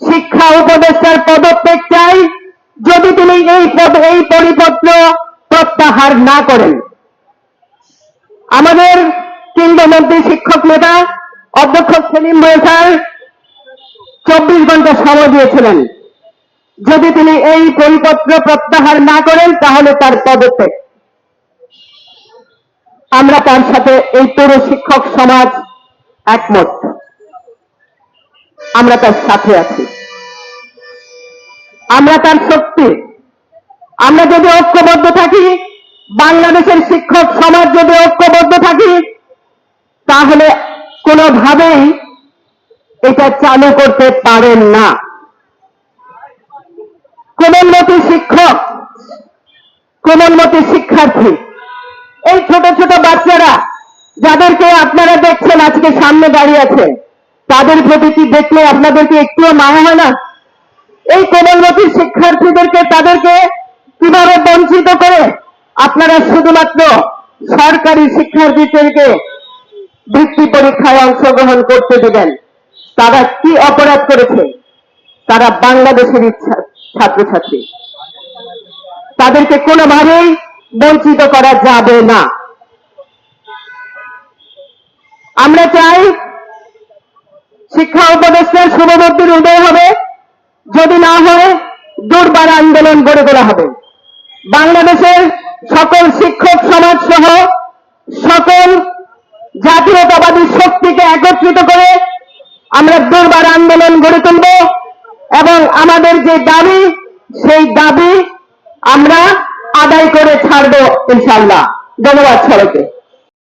শিক্ষা উপদেষ্টার পদত্যাগ চাই যদি তিনি এই পরিপত্র প্রত্যাহার না করেন। আমাদের কিংবদন্তি শিক্ষক নেতা অধ্যক্ষ সেলিম ভাই স্যার 24 ঘন্টা সময় দিয়েছিলেন, যদি তিনি এই পরিপত্র প্রত্যাহার না করেন তাহলে তার পদত্যাগ। আমরা তার সাথে এই পুরো শিক্ষক সমাজ একমত, আমরা তার সাথে আছি, আমরা তার শক্তি। আমরা যদি ঐক্যবদ্ধ থাকি, বাংলাদেশের শিক্ষক সমাজ যদি ঐক্যবদ্ধ থাকি, তাহলে কোনোভাবেই এটা চালু করতে পারেন না। কোমলমতি শিক্ষক, কোমলমতি শিক্ষার্থী, এই ছোট ছোট বাচ্চারা যাদেরকে আপনারা দেখছেন আজকে সামনে দাঁড়িয়ে আছে, তাদের প্রতি কি দেখলে আপনাদেরকে একটুও মায়া হয় না? এই কোমলমতি শিক্ষার্থীদেরকে তাদেরকে কিভাবে বঞ্চিত করে আপনারা শুধুমাত্র সরকারি শিক্ষার্থীদেরকে বৃত্তি পরীক্ষায় অংশগ্রহণ করতে দেবেন? তারা কি অপরাধ করেছে? তারা বাংলাদেশের ছাত্রছাত্রী, তাদেরকে কোনোভাবেই বঞ্চিত করা যাবে না। আমরা চাই শিক্ষা উপদেষ্টার শুভবুদ্ধির উদয় হবে, যদি না হয় দুর্বার আন্দোলন গড়ে তোলা হবে। বাংলাদেশের সকল শিক্ষক সমাজ সহ সকল জাতীয়তাবাদী শক্তিকে একত্রিত করে আমরা দুর্বার আন্দোলন গড়ে তুলব এবং আমাদের যে দাবি, সেই দাবি আমরা আদায় করে ছাড়ব ইনশাআল্লাহ। ধন্যবাদ সবাইকে।